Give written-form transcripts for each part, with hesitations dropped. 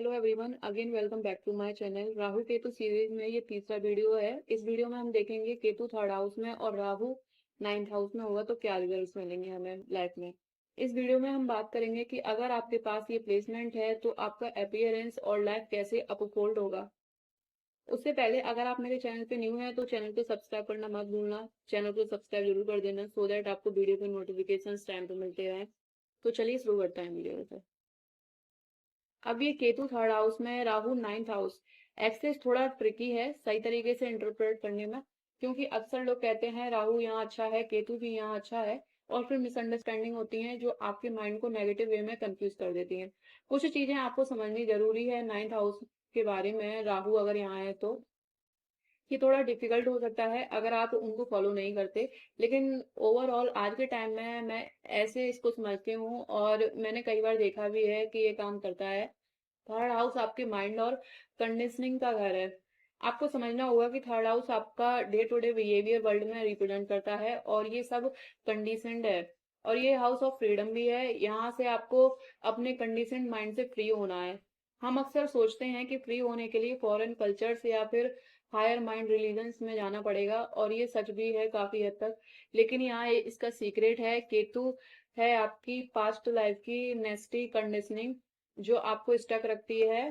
Hello everyone, again welcome back to my channel. Rahu Ketu series में ये तीसरा वीडियो है। इस वीडियो में हम देखेंगे केतु थर्ड हाउस में और राहु नाइन्थ हाउस में होगा तो क्या रिजल्ट्स मिलेंगे हमें लाइफ में। इस वीडियो में हम बात करेंगे कि अगर आपके पास ये प्लेसमेंट है तो आपका अपीयरेंस और लाइफ कैसे अपफोल्ड होगा। उससे पहले अगर आप मेरे चैनल पे न्यू हैं तो चैनल को सब्सक्राइब करना मत भूलना। चैनल को सब्सक्राइब जरूर कर देना सो दैट आपको वीडियो के नोटिफिकेशन टाइम पे मिलते रहें। तो चलिए शुरू करते हैं वीडियो से। अब ये केतु थर्ड हाउस में, राहु नाइन्थ हाउस। एक्सेस थोड़ा ट्रिकी है सही तरीके से इंटरप्रेट करने में, क्योंकि अक्सर लोग कहते हैं राहु यहाँ अच्छा है, केतु भी यहाँ अच्छा है, और फिर मिसअंडरस्टैंडिंग होती है जो आपके माइंड को नेगेटिव वे में कंफ्यूज कर देती हैं। कुछ चीजें आपको समझनी जरूरी है नाइन्थ हाउस के बारे में। राहु अगर यहाँ है तो ये थोड़ा डिफिकल्ट हो सकता है अगर आप उनको फॉलो नहीं करते, लेकिन ओवरऑल आज के टाइम में मैं ऐसे इसको समझती हूँ और मैंने कई बार देखा भी है कि ये काम करता है। थर्ड हाउस आपके माइंड और कंडीशनिंग का घर है। आपको समझना होगा कि थर्ड हाउस आपका day to day behaviour world में रिप्रेजेंट करता है और ये सब कंडीशनड है। और ये हाउस ऑफ फ्रीडम भी है। यहाँ से आपको अपने कंडीशनड माइंड से फ्री होना है। हम अक्सर सोचते हैं कि फ्री होने के लिए फॉरेन कल्चर्स या फिर हायर माइंड रिलीजन्स में जाना पड़ेगा, और ये सच भी है काफी हद तक। लेकिन यहाँ इसका सीक्रेट है। केतु है आपकी पास्ट लाइफ की नेस्टी कंडीशनिंग जो आपको स्टक रखती है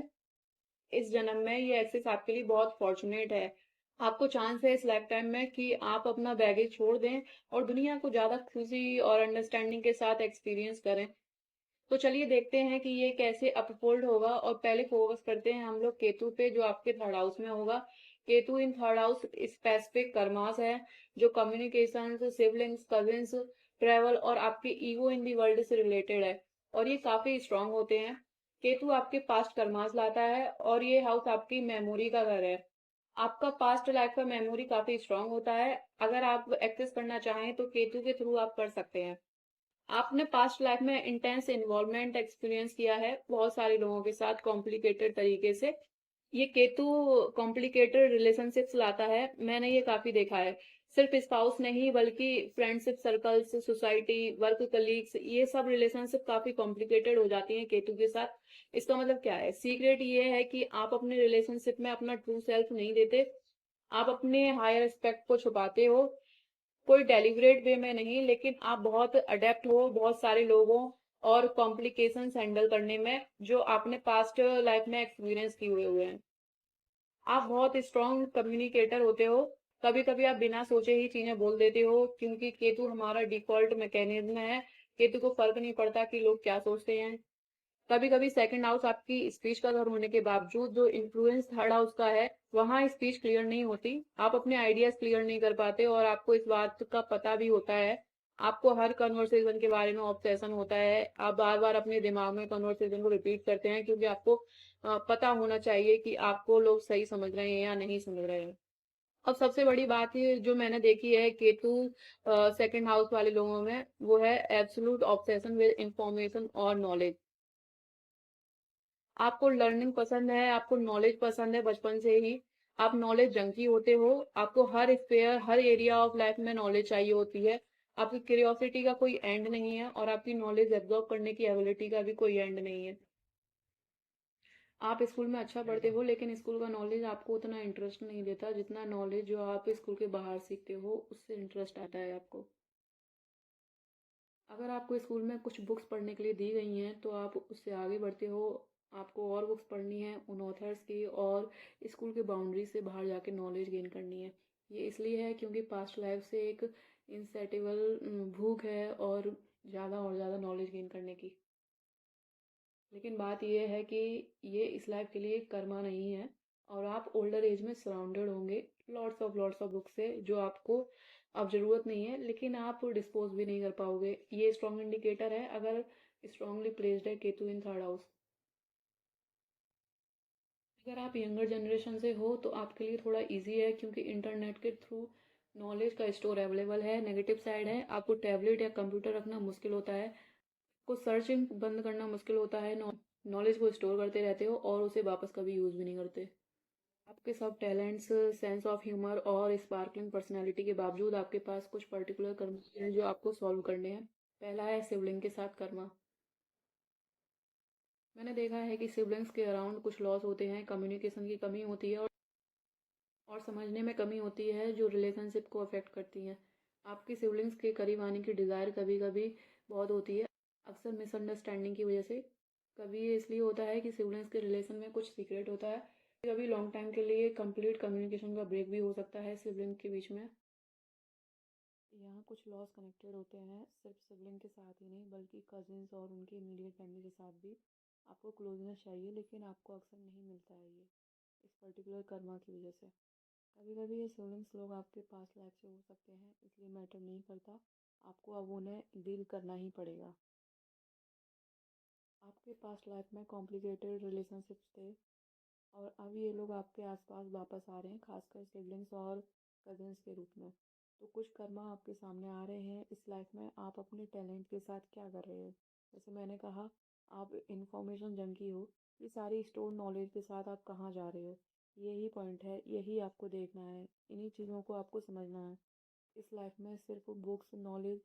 इस जन्म में। ये एक्सेस आपके लिए बहुत फॉर्चुनेट है। आपको चांस है इस लाइफ टाइम में कि आप अपना बैगेज छोड़ दें और दुनिया को ज्यादा खुशी और अंडरस्टैंडिंग के साथ एक्सपीरियंस करें। तो चलिए देखते हैं कि ये कैसे अपफोल्ड होगा, और पहले फोकस करते हैं हम लोग केतु पे जो आपके थर्ड हाउस में होगा। Ketu in third house specific karmas है जो कम्युनिकेशन, सिबलिंग्स, कजिन्स, ट्रेवल और आपके ईगो इन दी वर्ल्ड से रिलेटेड है, और ये काफी स्ट्रांग होते हैं। केतु आपके पास्ट कर्मास लाता है और ये हाउस आपकी मेमोरी का घर है। आपका पास्ट लाइफ का मेमोरी काफी स्ट्रांग होता है। अगर आप एक्सेस करना चाहें तो केतु के थ्रू आप कर सकते हैं। आपने पास्ट लाइफ में इंटेंस इन्वॉल्वमेंट एक्सपीरियंस किया है बहुत सारे लोगों के साथ कॉम्प्लिकेटेड तरीके से। ये केतु कॉम्प्लिकेटेड रिलेशनशिप्स लाता है, मैंने ये काफी देखा है। सिर्फ स्पाउस नहीं बल्कि friendship circles, society, work colleagues, ये सब रिलेशनशिप काफी कॉम्प्लिकेटेड हो जाती हैं केतु के साथ। इसका मतलब क्या है? सीक्रेट ये है कि आप अपने रिलेशनशिप में अपना ट्रू सेल्फ नहीं देते। आप अपने हायर एस्पेक्ट को छुपाते हो, कोई डेलिब्रेट वे में नहीं, लेकिन आप बहुत अडेप्ट हो बहुत सारे लोगों और कॉम्प्लिकेशंस हैंडल करने में जो आपने पास्ट लाइफ में एक्सपीरियंस किए हुए हैं। आप बहुत स्ट्रांग कम्युनिकेटर होते हो। कभी कभी आप बिना सोचे ही चीजें बोल देते हो, क्योंकि केतु हमारा डिफॉल्ट मैकेनिज्म है। केतु को फर्क नहीं पड़ता कि लोग क्या सोचते हैं। कभी कभी सेकंड हाउस आपकी स्पीच का घर होने के बावजूद जो इन्फ्लुएंस थर्ड हाउस का है, वहां स्पीच क्लियर नहीं होती। आप अपने आइडियाज क्लियर नहीं कर पाते और आपको इस बात का पता भी होता है। आपको हर कन्वर्सेशन के बारे में ऑब्सेशन होता है। आप बार बार अपने दिमाग में कन्वर्सेशन को रिपीट करते हैं क्योंकि आपको पता होना चाहिए कि आपको लोग सही समझ रहे हैं या नहीं समझ रहे हैं। अब सबसे बड़ी बात ये जो मैंने देखी है केतु सेकंड हाउस वाले लोगों में, वो है एब्सोल्यूट ऑब्सेशन विद इंफॉर्मेशन और नॉलेज। आपको लर्निंग पसंद है, आपको नॉलेज पसंद है बचपन से ही। आप नॉलेज जंकी होते हो। आपको हर स्पेयर, हर एरिया ऑफ लाइफ में नॉलेज चाहिए होती है। आपकी क्यूरियोसिटी का कोई एंड नहीं है और आपकी नॉलेज एब्जॉर्ब करने की एबिलिटी का भी कोई एंड नहीं है। आप स्कूल में अच्छा पढ़ते हो लेकिन स्कूल का नॉलेज आपको उतना इंटरेस्ट नहीं देता जितना नॉलेज जो आप स्कूल के बाहर सीखते हो उससे इंटरेस्ट आता है आपको। अगर आपको स्कूल में कुछ बुक्स पढ़ने के लिए दी गई हैं तो आप उससे आगे बढ़ते हो। आपको और बुक्स पढ़नी है उन ऑथर्स की, और स्कूल के बाउंड्री से बाहर जाके नॉलेज गेन करनी है। ये इसलिए है क्योंकि पास्ट लाइफ से एक इनसेटिबल भूख है और ज़्यादा नॉलेज गेन करने की। लेकिन बात यह है कि ये इस लाइफ के लिए कर्मा नहीं है, और आप ओल्डर एज में सराउंडेड होंगे लॉट्स ऑफ बुक से जो आपको अब जरूरत नहीं है, लेकिन आप डिस्पोज भी नहीं कर पाओगे। ये स्ट्रॉन्ग इंडिकेटर है अगर स्ट्रांगली प्लेस्ड है केतु इन थर्ड हाउस। अगर आप यंगर जनरेशन से हो तो आपके लिए थोड़ा इजी है क्योंकि इंटरनेट के थ्रू नॉलेज का स्टोर अवेलेबल है। नेगेटिव साइड है, आपको टैबलेट या कंप्यूटर रखना मुश्किल होता है। को सर्चिंग बंद करना मुश्किल होता है। नॉलेज को स्टोर करते रहते हो और उसे वापस कभी यूज भी नहीं करते। आपके सब टैलेंट्स, सेंस ऑफ ह्यूमर और स्पार्कलिंग पर्सनैलिटी के बावजूद आपके पास कुछ पर्टिकुलर कर्म हैं जो आपको सॉल्व करने हैं। पहला है सिबलिंग के साथ कर्मा। मैंने देखा है कि सिबलिंग्स के अराउंड कुछ लॉस होते हैं, कम्युनिकेशन की कमी होती है और समझने में कमी होती है जो रिलेशनशिप को अफेक्ट करती हैं। आपकी सिबलिंग्स के करीब आने की डिज़ायर कभी कभी बहुत होती है, अक्सर मिसअंडरस्टैंडिंग की वजह से। कभी ये इसलिए होता है कि सिबलिंग्स के रिलेशन में कुछ सीक्रेट होता है, कभी लॉन्ग टाइम के लिए कंप्लीट कम्युनिकेशन का ब्रेक भी हो सकता है सिबलिंग के बीच में। यहाँ कुछ लॉस कनेक्टेड होते हैं सिर्फ सिबलिंग के साथ ही नहीं बल्कि कजिन्स और उनकी इमीडिएट फैमिली के साथ भी। आपको क्लोजनेस चाहिए लेकिन आपको अक्सर नहीं मिलता है ये, इस पर्टिकुलर कर्मा की वजह से। कभी कभी ये सिबलिंग्स लोग आपके पास लाइफ से हो सकते हैं, इसलिए मैटर नहीं करता, आपको अब उन्हें डील करना ही पड़ेगा। आपके पास लाइफ में कॉम्प्लिकेटेड रिलेशनशिप्स थे और अब ये लोग आपके आसपास वापस आ रहे हैं, खासकर सिबलिंग्स और कजिन्स के रूप में। तो कुछ कर्मा आपके सामने आ रहे हैं इस लाइफ में। आप अपने टैलेंट के साथ क्या कर रहे हो? जैसे मैंने कहा, आप इंफॉर्मेशन जंकी हो। ये सारी स्टोर नॉलेज के साथ आप कहाँ जा रहे हो, यही पॉइंट है, यही आपको देखना है, इन्हीं चीज़ों को आपको समझना है। इस लाइफ में सिर्फ बुक्स, नॉलेज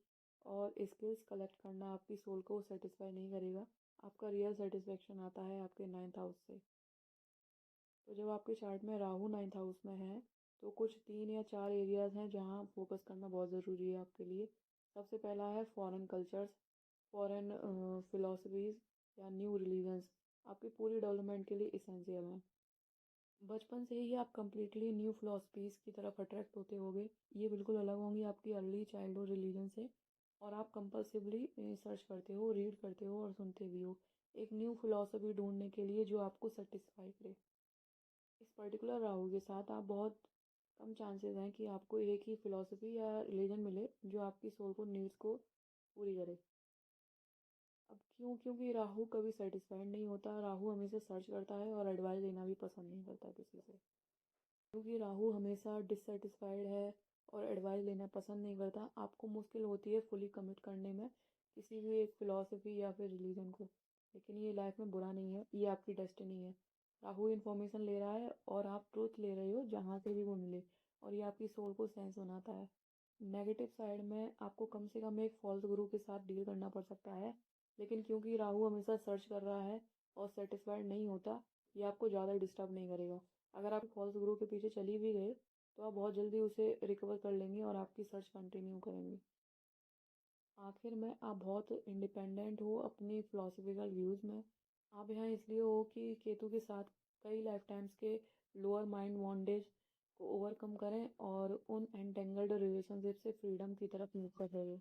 और स्किल्स कलेक्ट करना आपकी सोल को सेटिस्फाई नहीं करेगा। आपका रियल सेटिस्फेक्शन आता है आपके 9th हाउस से। तो जब आपके चार्ट में राहु 9th हाउस में है तो कुछ 3 या 4 एरियाज हैं जहाँ फोकस करना बहुत ज़रूरी है आपके लिए। सबसे पहला है फॉरेन कल्चर्स, फॉरेन फिलोसफीज या न्यू रिलीजन्स, आपकी पूरी डेवलपमेंट के लिए इसेंशियल हैं। बचपन से ही आप कम्प्लीटली न्यू फिलोसफीज की तरफ अट्रैक्ट होते होगे, ये बिल्कुल अलग होंगी आपकी अर्ली चाइल्डहुड रिलीजन से। और आप कंपल्सिवली सर्च करते हो, रीड करते हो और सुनते भी हो एक न्यू फिलोसफी ढूंढने के लिए जो आपको सेटिस्फाई करे। इस पर्टिकुलर राहु के साथ आप बहुत कम चांसेस हैं कि आपको एक ही फिलॉसफी या रिलीजन मिले जो आपकी सोल को नीड्स को पूरी करे। अब क्यों? क्योंकि राहु कभी सेटिस्फाइड नहीं होता, राहु हमेशा सर्च करता है और एडवाइस देना भी पसंद नहीं करता किसी से। क्योंकि राहु हमेशा डिससेटिस्फाइड है और एडवाइस लेना पसंद नहीं करता, आपको मुश्किल होती है फुली कमिट करने में किसी भी एक फ़िलॉसफ़ी या फिर रिलीजन को। लेकिन ये लाइफ में बुरा नहीं है, ये आपकी डेस्टिनी है। राहु इन्फॉर्मेशन ले रहा है और आप ट्रूथ ले रहे हो जहाँ से भी वो मिले, और ये आपकी सोल को सेंस बनाता है। नेगेटिव साइड में आपको कम से कम एक फॉल्स गुरु के साथ डील करना पड़ सकता है, लेकिन क्योंकि राहु हमेशा सर्च कर रहा है और सेटिस्फाइड नहीं होता, ये आपको ज़्यादा डिस्टर्ब नहीं करेगा। अगर आप फॉल्स गुरु के पीछे चली भी गए तो आप बहुत जल्दी उसे रिकवर कर लेंगे और आपकी सर्च कंटिन्यू करेंगे। आखिर में आप बहुत इंडिपेंडेंट हो अपनी फिलोसफिकल व्यूज़ में। आप यहाँ इसलिए हो कि केतु के साथ कई लाइफ टाइम्स के लोअर माइंड बॉन्डेज को ओवरकम करें और उन एंटेंगल्ड रिलेशनशिप से फ्रीडम की तरफ मूव कर रहे हो।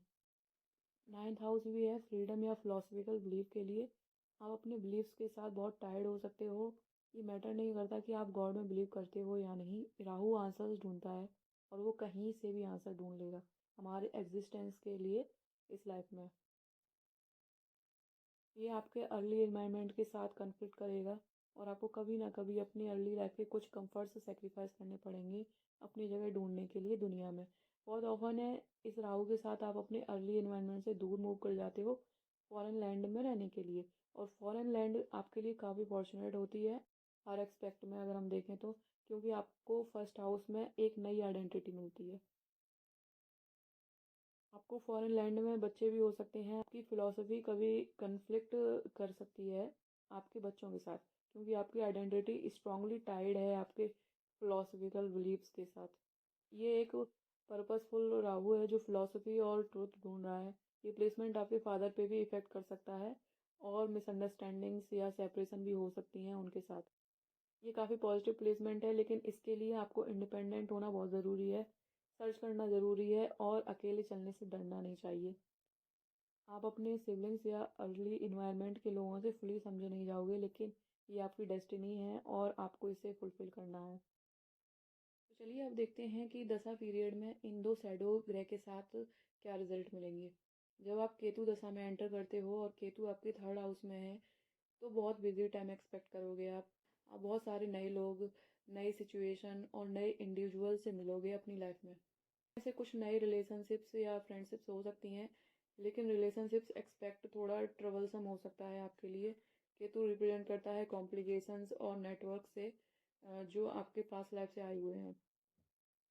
9th हाउस भी है फ्रीडम या फिलोसफिकल बिलीफ के लिए। आप अपने बिलीफ्स के साथ बहुत टायर्ड हो सकते हो। ये मैटर नहीं करता कि आप गॉड में बिलीव करते हो या नहीं, राहु आंसर्स ढूंढता है और वो कहीं से भी आंसर ढूंढ लेगा हमारे एग्जिस्टेंस के लिए इस लाइफ में। ये आपके अर्ली एनवायरनमेंट के साथ कन्फ्लिक्ट करेगा और आपको कभी ना कभी अपनी अर्ली लाइफ के कुछ कंफर्ट्स सेक्रीफाइस करने पड़ेंगे अपनी जगह ढूंढने के लिए दुनिया में। बहुत ऑफन है इस राहु के साथ आप अपने अर्ली एनवायरनमेंट से दूर मूव कर जाते हो फॉरेन लैंड में रहने के लिए। और फॉरेन लैंड आपके लिए काफ़ी फॉर्चुनेट होती है हर एक्सपेक्ट में अगर हम देखें तो, क्योंकि आपको फर्स्ट हाउस में एक नई आइडेंटिटी मिलती है। आपको फॉरेन लैंड में बच्चे भी हो सकते हैं, आपकी फ़िलॉसफ़ी कभी कन्फ्लिक्ट कर सकती है आपके बच्चों के साथ, क्योंकि आपकी आइडेंटिटी स्ट्रांगली टाइड है आपके फ़िलॉसफिकल बिलीव्स के साथ। ये एक पर्पसफुल राहु है जो फ़िलॉसफ़ी और ट्रुथ ढूंढ रहा है। ये प्लेसमेंट आपके फादर पे भी इफ़ेक्ट कर सकता है और मिसअंडरस्टैंडिंग्स या सेपरेशन भी हो सकती हैं उनके साथ। ये काफ़ी पॉजिटिव प्लेसमेंट है, लेकिन इसके लिए आपको इंडिपेंडेंट होना बहुत ज़रूरी है, सर्च करना ज़रूरी है और अकेले चलने से डरना नहीं चाहिए। आप अपने सिबलिंग्स या अर्ली इन्वायरमेंट के लोगों से फुली समझे नहीं जाओगे, लेकिन ये आपकी डेस्टिनी है और आपको इसे फुलफिल करना है। तो चलिए अब देखते हैं कि दशा पीरियड में इन दो शैडो ग्रह के साथ क्या रिजल्ट मिलेंगे। जब आप केतु दशा में एंटर करते हो और केतु आपके 3rd हाउस में है तो बहुत बिजी टाइम एक्सपेक्ट करोगे आप बहुत सारे नए लोग, नई सिचुएशन और नए इंडिविजुअल से मिलोगे अपनी लाइफ में। ऐसे कुछ नए रिलेशनशिप्स या फ्रेंडशिप्स हो सकती हैं, लेकिन रिलेशनशिप्स एक्सपेक्ट थोड़ा ट्रबलसम हो सकता है आपके लिए। केतु रिप्रेजेंट करता है कॉम्प्लिकेशंस और नेटवर्क से जो आपके पास लाइफ से आए हुए हैं।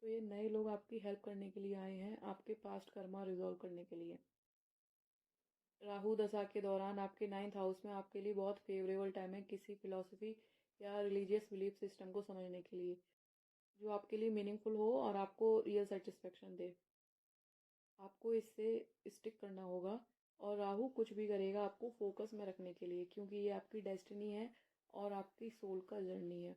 तो ये नए लोग आपकी हेल्प करने के लिए आए हैं, आपके पास्ट कर्मा रिजॉल्व करने के लिए। राहु दशा के दौरान आपके 9th हाउस में आपके लिए बहुत फेवरेबल टाइम है किसी फिलॉसफी या रिलीजियस बिलीफ सिस्टम को समझने के लिए, जो आपके लिए मीनिंगफुल हो और आपको रियल सेटिस्फेक्शन दे। आपको इससे स्टिक करना होगा और राहु कुछ भी करेगा आपको फोकस में रखने के लिए, क्योंकि ये आपकी डेस्टिनी है और आपकी सोल का जर्नी है।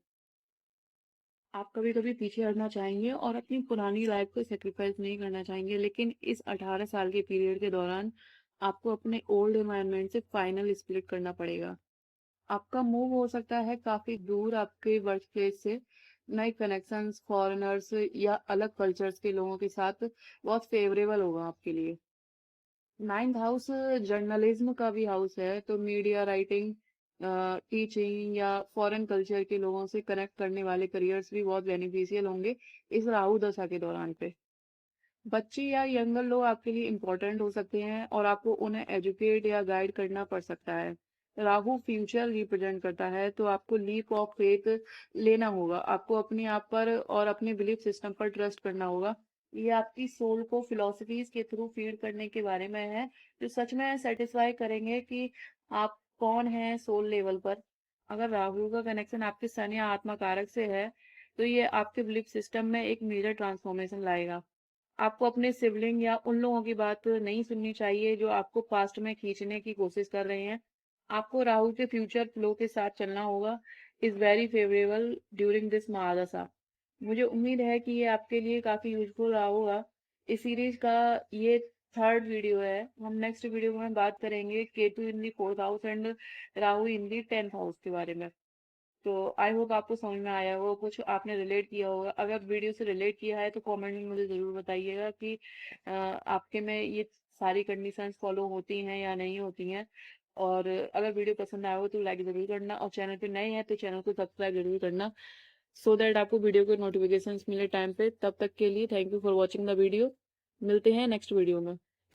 आप कभी कभी पीछे हटना चाहेंगे और अपनी पुरानी लाइफ को सेक्रीफाइस नहीं करना चाहेंगे, लेकिन इस 18 साल के पीरियड के दौरान आपको अपने ओल्ड एनवायरनमेंट से फाइनल स्प्लिट करना पड़ेगा। आपका मूव हो सकता है काफी दूर आपके वर्क प्लेस से। नए कनेक्शंस, फॉरेनर्स या अलग कल्चर्स के लोगों के साथ बहुत फेवरेबल होगा आपके लिए। 9th हाउस जर्नलिज्म का भी हाउस है, तो मीडिया, राइटिंग, टीचिंग या फॉरेन कल्चर के लोगों से कनेक्ट करने वाले करियर्स भी बहुत बेनिफिशियल होंगे इस राहु दशा के दौरान पे। बच्चे या यंगर लोग आपके लिए इम्पोर्टेंट हो सकते हैं और आपको उन्हें एजुकेट या गाइड करना पड़ सकता है। राहु फ्यूचर रिप्रेजेंट करता है, तो आपको लीप ऑफ फेथ लेना होगा। आपको अपने आप पर और अपने बिलीफ सिस्टम पर ट्रस्ट करना होगा। ये आपकी सोल को फिलोसफीज के थ्रू फीड करने के बारे में है, जो सच में सेटिस्फाई करेंगे कि आप कौन हैं सोल लेवल पर। अगर राहु का कनेक्शन आपके सन या आत्मा कारक से है, तो ये आपके बिलीफ सिस्टम में एक मेजर ट्रांसफॉर्मेशन लाएगा। आपको अपने सिबलिंग या उन लोगों की बात नहीं सुननी चाहिए जो आपको पास्ट में खींचने की कोशिश कर रहे हैं। आपको राहु के फ्यूचर फ्लो के साथ चलना होगा। Is very favourable during this mahadasha. मुझे उम्मीद है कि ये आपके लिए काफी यूजफुल रहा होगा। इस सीरीज का ये थर्ड वीडियो है। हम नेक्स्ट वीडियो में बात करेंगे केतु इन दी 4th house and Rahu in the 10th house के बारे में। तो आई होप आपको समझ में आया होगा, कुछ आपने रिलेट किया होगा। अगर वीडियो से रिलेट किया है तो कमेंट में मुझे ज़रूर बताइएगा कि आपके में ये सारी कंडीशंस फॉलो होती हैं या नहीं होती हैं। और अगर वीडियो पसंद आया हो तो लाइक ज़रूर करना, और चैनल पे नए हैं तो चैनल को सब्सक्राइब जरूर करना, सो दैट आपको वीडियो के नोटिफिकेशंस मिले टाइम पे। तब तक के लिए thank you for watching the video. मिलते हैं नेक्स्ट वीडियो में।